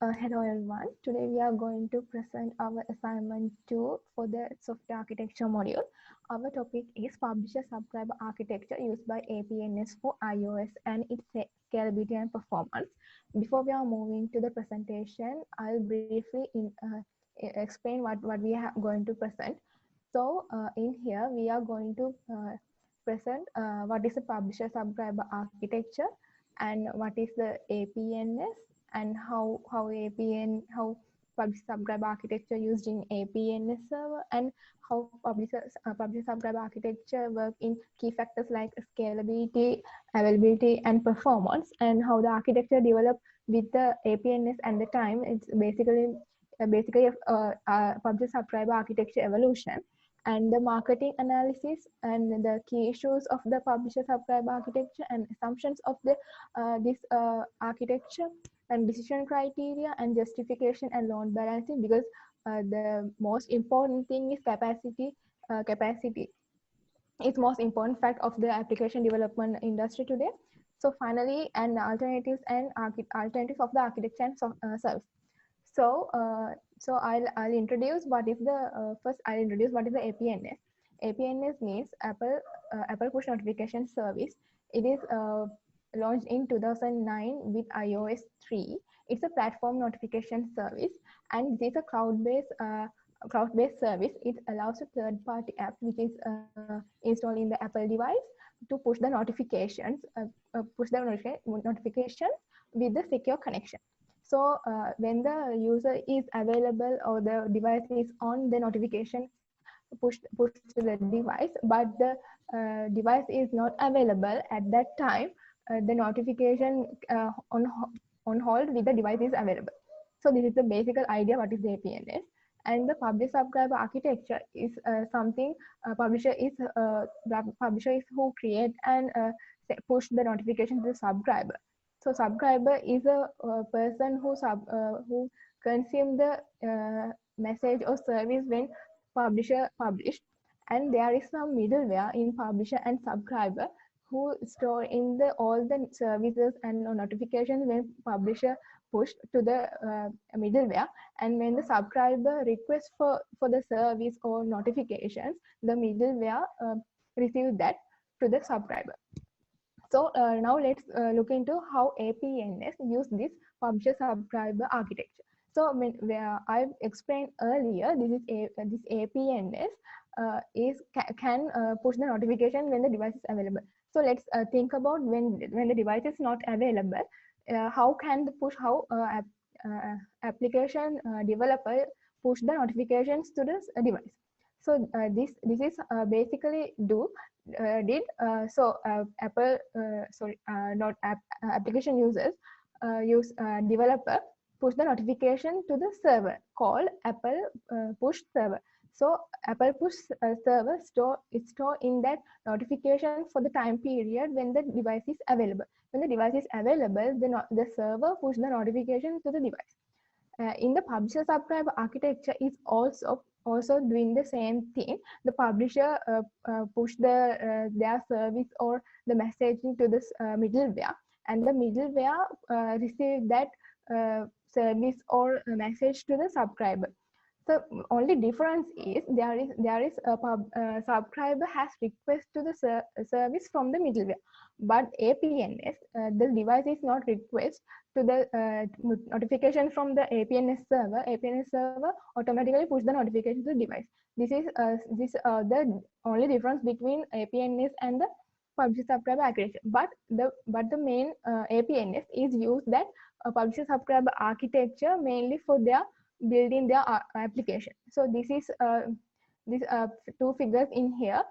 Hello everyone. Today we are going to present our assignment 2 for the software architecture module. Our topic is publisher subscriber architecture used by APNS for iOS and its scalability and performance. Before we are moving to the presentation, I'll briefly explain what we are going to present. So in here we are going to present what is the publisher subscriber architecture and what is the APNS and how publisher subscriber architecture used in APNS server and how publisher subscriber architecture work in key factors like scalability, availability, and performance, and how the architecture developed with the APNS and the time. It's basically publisher subscriber architecture evolution and the marketing analysis and the key issues of the publisher subscriber architecture and assumptions of the this architecture and decision criteria and justification and load balancing, because the most important thing is capacity is most important fact of the application development industry today. So finally, and alternatives of the architecture and service. So, I'll introduce what is the first. I'll introduce what is the APNS. APNS means Apple Push Notification Service. It is launched in 2009 with iOS 3. It's a platform notification service, and this is a cloud-based service. It allows a third-party app which is installed in the Apple device to push the notifications, notification with the secure connection. So when the user is available or the device is on, the notification push to the device, but the device is not available at that time, the notification on hold with the device is available. So this is the basic idea what is the APNS. And the publisher subscriber architecture is something publisher is who create and push the notification to the subscriber. So subscriber is a person who consume the message or service when publisher published, and there is some middleware in publisher and subscriber who store in the all the services and notifications when publisher pushed to the middleware, and when the subscriber requests for the service or notifications, the middleware receive that to the subscriber. So now let's look into how APNS use this publisher subscriber architecture. So where I've explained earlier, this APNS can push the notification when the device is available. So let's think about when the device is not available. How can the application developer push the notifications to this device? So this is basically Apple not app application users use developer push the notification to the server called Apple push server. So Apple push server store in that notification for the time period when the device is available. When the device is available, the server push the notification to the device. In the publisher subscriber architecture is also doing the same thing. The publisher push their service or the messaging to this middleware, and the middleware receive that service or message to the subscriber. So only difference is there is a subscriber has request to the service from the middleware, but APNS the device is not request to the notification from the APNS server. APNS server automatically push the notification to the device. This is the only difference between APNS and the publisher subscriber architecture. But the main APNS is used that publisher subscriber architecture mainly for their building their application. So this is these two figures in here.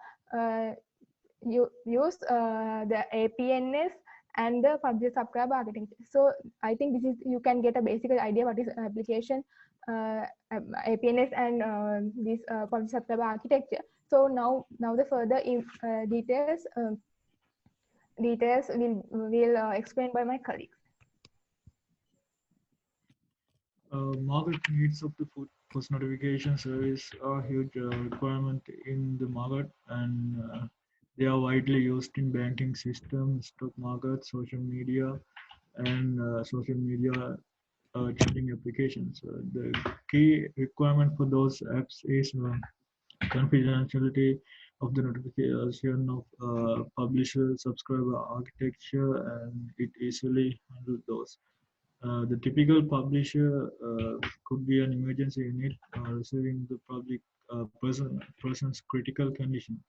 You use the APNS and the publisher subscriber architecture. So I think this is you can get a basic idea what is application APNS and this publisher subscriber architecture. So now the further details will explained by my colleagues. Market needs of the push notification service are huge requirement in the market, and they are widely used in banking systems, stock market, social media, and social media chatting applications. The key requirement for those apps is confidentiality of the notification of publisher subscriber architecture, and it easily handles those. The typical publisher could be an emergency unit receiving the public person's critical condition.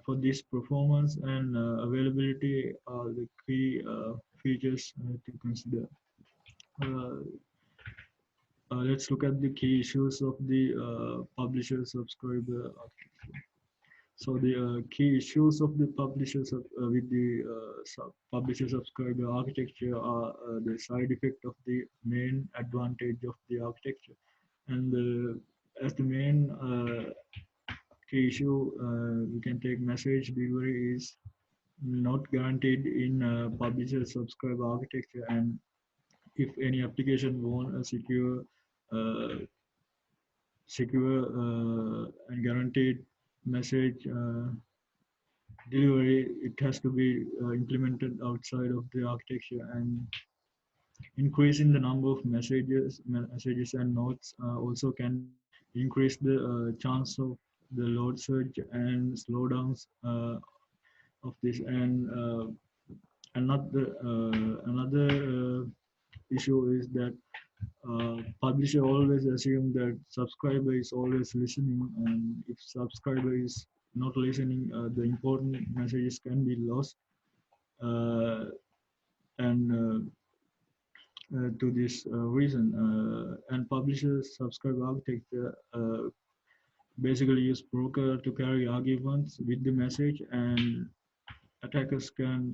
For this, performance and availability are the key features to consider. Uh, let's look at the key issues of the publisher subscriber architecture. So the key issues of the with the publisher subscriber architecture are the side effect of the main advantage of the architecture, and as the main key issue, we can take message delivery is not guaranteed in publisher subscriber architecture, and if any application want a uh, secure and guaranteed message delivery, it has to be implemented outside of the architecture, and increasing the number of messages and nodes also can increase the chance of the load surge and slowdowns of this. And another issue is that publisher always assume that subscriber is always listening, and if subscriber is not listening, the important messages can be lost. Uh, and to this reason, and publishers subscriber architecture basically use broker to carry arguments with the message, and attackers can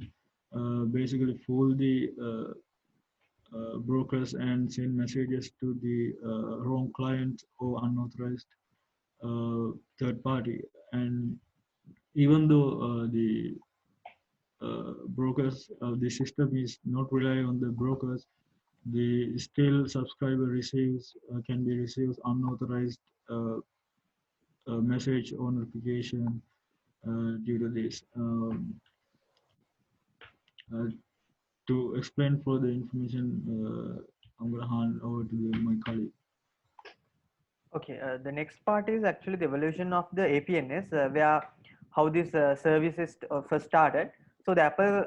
basically fool the brokers and send messages to the wrong client or unauthorized third party. And even though the system is not rely on the brokers, the still subscriber receives can be receives unauthorized uh, message or notification due to this. Uh, to explain further information, I'm gonna hand over to my colleague. Okay, the next part is actually the evolution of the APNS, where how this service is first started. So the Apple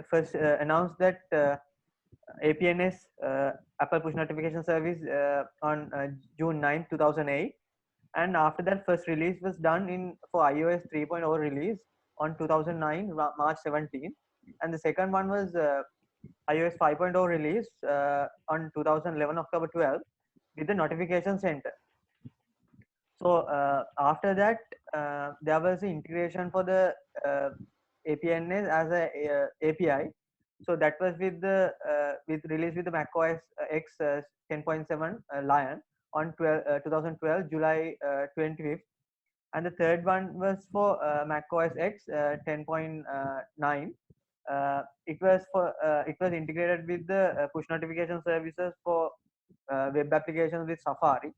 first announced that APNS, Apple Push Notification Service, on June 9, 2008, and after that, first release was done in for iOS 3.0 release on 2009 March 17, and the second one was iOS 5.0 release on 2011 October 12 with the notification center. So after that, there was an integration for the APNS as a API. So that was with the with release with the macOS X 10.7 Lion on 2012 July 25th, and the third one was for macOS X 10.9. It was integrated with the push notification services for web applications with Safari.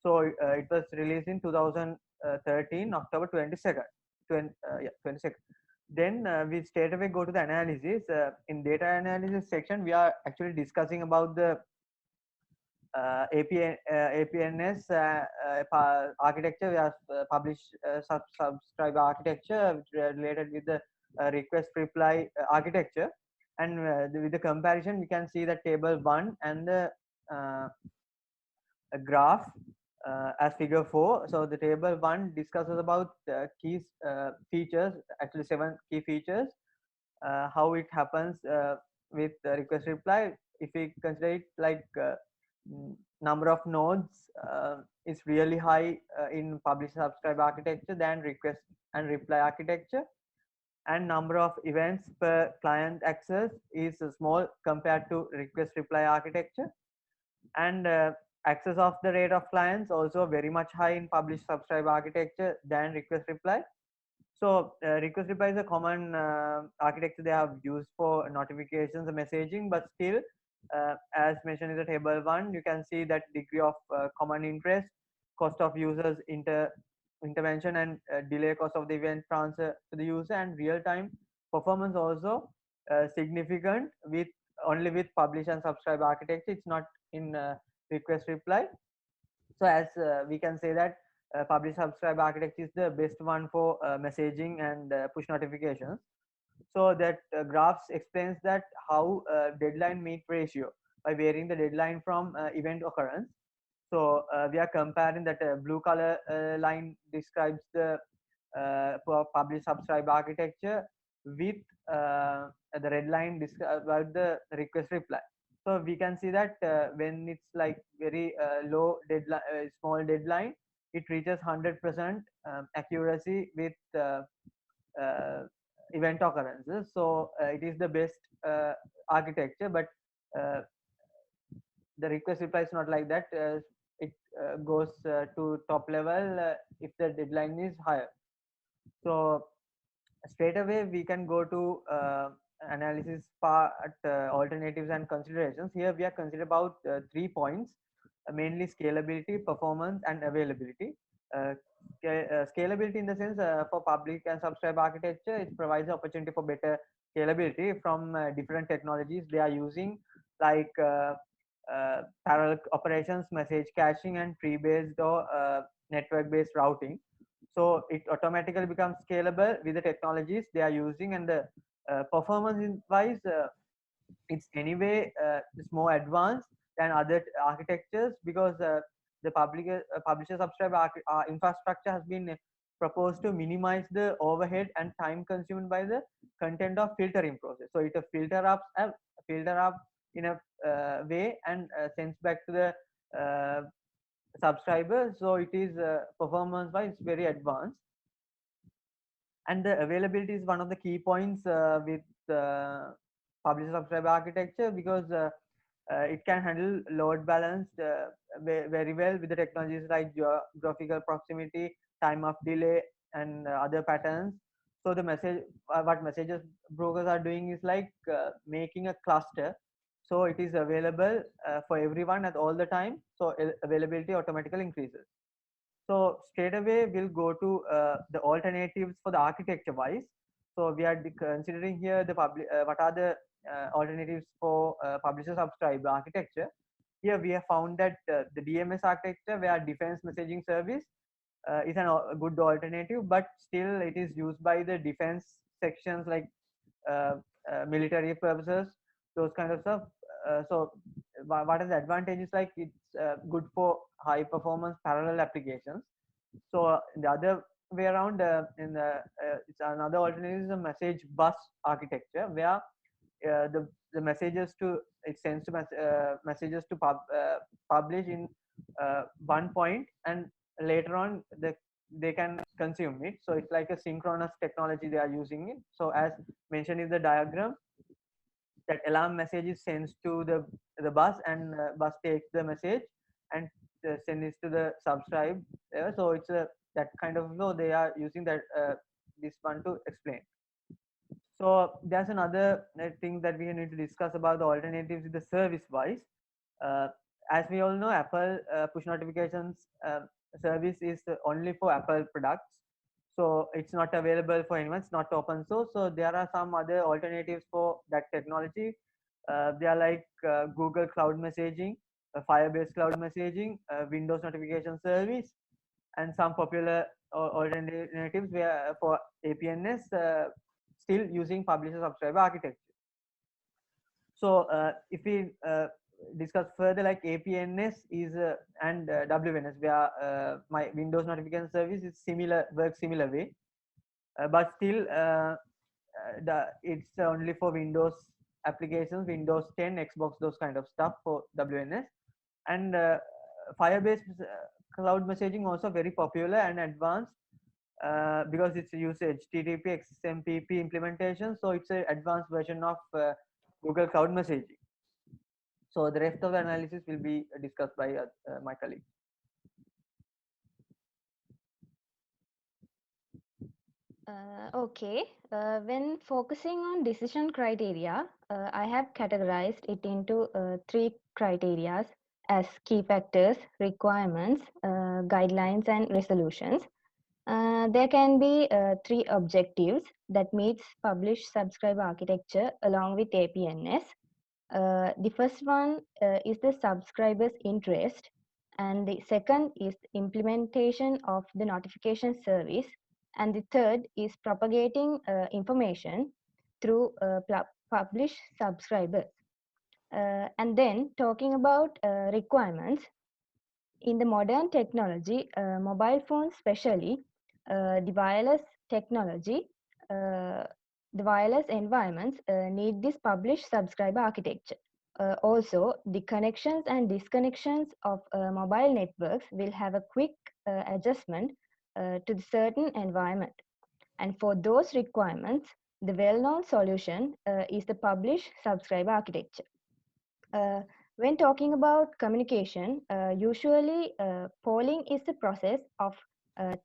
So it was released in 2013 October 22nd. 22nd. Then we straight away go to the analysis. In data analysis section, we are actually discussing about the APNS architecture. We have published subscriber architecture related with the request reply architecture, and with the comparison, we can see that table 1 and the graph as figure 4. So the table 1 discusses about key features, actually 7 key features, how it happens with request reply. If we consider it like number of nodes is really high in publish subscribe architecture than request and reply architecture, and number of events per client access is small compared to request reply architecture, and access of the rate of clients also very much high in publish subscribe architecture than request reply. So request reply is a common architecture they have used for notifications and messaging, but still as mentioned in the table 1, you can see that degree of common interest, cost of users intervention, and delay cost of the event transfer to the user, and real time performance also significant with only with publish and subscribe architecture. It's not in request reply. So as we can say that publish subscribe architecture is the best one for messaging and push notifications. So that graphs explains that how deadline meet ratio by varying the deadline from event occurrence. So we are comparing that blue color line describes the publish subscribe architecture with the red line about the request reply. So we can see that when it's like very low deadline, small deadline, it reaches 100% accuracy with uh, event occurrences. So it is the best architecture, but uh, the request reply is not like that. It goes to top level if the deadline is higher. So straight away we can go to analysis part, alternatives and considerations. Here we are considering about 3 points, mainly scalability, performance and availability. Scalability in the sense for public and subscribe architecture, it provides the opportunity for better scalability from different technologies they are using, like parallel operations, message caching and tree based or network based routing. So it automatically becomes scalable with the technologies they are using, and the performance wise it's anyway it's more advanced than other architectures, because the publisher subscriber infrastructure has been proposed to minimize the overhead and time consumed by the content of filtering process. So it filter up in a way and sends back to the subscriber. So it is performance wise very advanced, and the availability is one of the key points with publisher subscriber architecture, because it can handle load balanced very well with the technologies like geographical proximity, time of delay and other patterns. So the message what messages brokers are doing is like making a cluster, so it is available for everyone at all the time, so availability automatically increases. So straight away we'll go to the alternatives for the architecture wise. So we are considering here the what are the alternatives for publisher subscriber architecture. Here we have found that the DMS architecture, where defense messaging service is a good alternative, but still it is used by the defense sections like uh, military purposes, those kind of stuff. So what is the advantage is like it's good for high performance parallel applications. So the other way around, in the it's another alternative is a message bus architecture, where the messages to it sends to messages to publish in one point, and later on they can consume it. So it's like a synchronous technology they are using it. So as mentioned in the diagram, that alarm message is sent to the bus, and bus takes the message and send it to the subscribe. So it's a that kind of flow they are using, that this one to explain. So there's another thing that we need to discuss about the alternatives with the service wise. uh, as we all know, Apple push notifications service is only for Apple products, so it's not available for anyone, it's not open source. So there are some other alternatives for that technology. They are like Google Cloud Messaging, Firebase Cloud Messaging, Windows Notification Service, and some popular alternatives where for APNS still using publisher subscriber architecture. So if we discuss further, like APNS is and WNS, where my Windows notification service is similar, works similar way, but still it's only for Windows applications, Windows 10, Xbox, those kind of stuff for WNS. And Firebase cloud messaging also very popular and advanced, because it's use HTTP XMPP implementation, so it's an advanced version of Google Cloud Messaging. So the rest of the analysis will be discussed by my colleague. Okay, when focusing on decision criteria, I have categorized it into three criteria as key factors, requirements, guidelines, and resolutions. There can be three objectives that meets publish subscribe architecture along with APNS. The first one is the subscriber's interest, and the second is implementation of the notification service, and the third is propagating information through publish subscribers. And then talking about requirements, in the modern technology, mobile phones especially, the wireless technology, the wireless environments need this publish subscriber architecture. Also, the connections and disconnections of mobile networks will have a quick adjustment to the certain environment. And for those requirements, the well-known solution is the publish subscriber architecture. When talking about communication, usually polling is the process of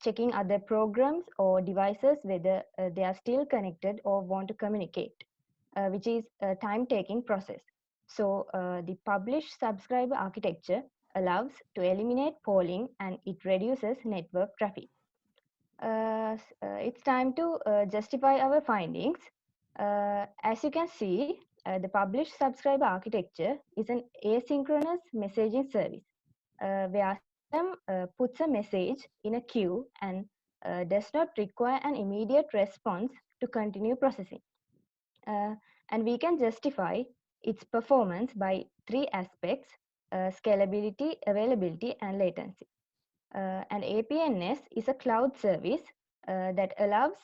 checking other programs or devices whether they are still connected or want to communicate, which is a time-taking process. So the publish subscriber architecture allows to eliminate polling and it reduces network traffic. It's time to justify our findings. As you can see, the publish subscriber architecture is an asynchronous messaging service where system puts a message in a queue and does not require an immediate response to continue processing. And we can justify its performance by three aspects: scalability, availability, and latency. And APNS is a cloud service that allows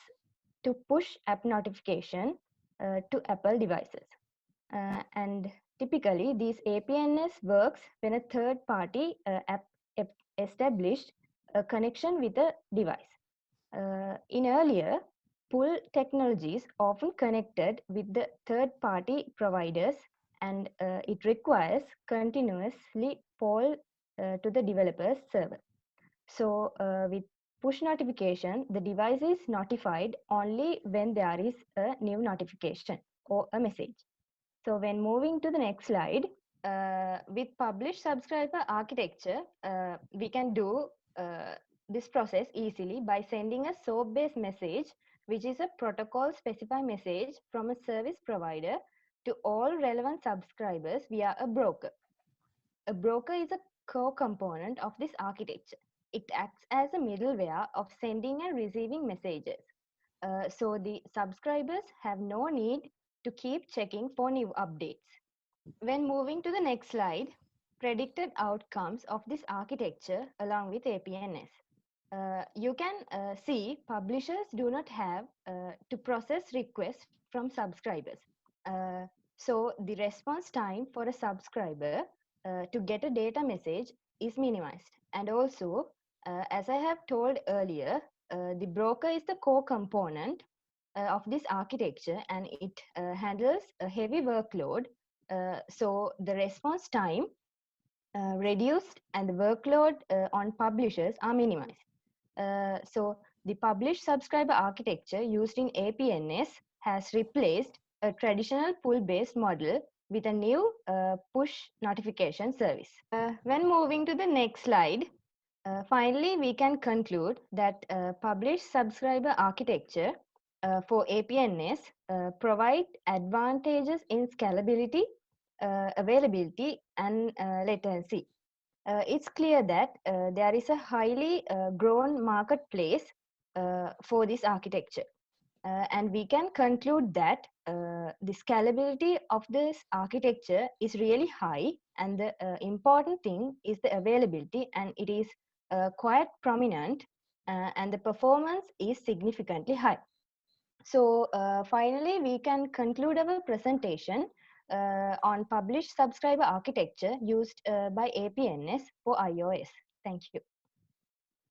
to push app notification to Apple devices. And typically, these APNS works when a third-party app established a connection with a device. In earlier, pull technologies often connected with the third-party providers, and it requires continuously poll to the developer's server. So with push notification, the device is notified only when there is a new notification or a message. So when moving to the next slide, with publish subscriber architecture, we can do this process easily by sending a SOAP-based message, which is a protocol specified message from a service provider to all relevant subscribers via a broker. A broker is a core component of this architecture. It acts as a middleware of sending and receiving messages. So the subscribers have no need to keep checking for new updates. When moving to the next slide, predicted outcomes of this architecture along with APNS. You can see publishers do not have to process requests from subscribers. So the response time for a subscriber to get a data message is minimized. And also, as I have told earlier, the broker is the core component of this architecture, and it handles a heavy workload. So the response time reduced and the workload on publishers are minimized. So the publish subscriber architecture used in APNS has replaced a traditional pull-based model with a new push notification service. When moving to the next slide, finally, we can conclude that publish subscriber architecture for APNS provide advantages in scalability, availability, and latency. It's clear that there is a highly grown marketplace for this architecture. And we can conclude that the scalability of this architecture is really high, and the important thing is the availability, and it is quite prominent, and the performance is significantly high. So finally, we can conclude our presentation on publish subscriber architecture used by APNS for iOS. Thank you.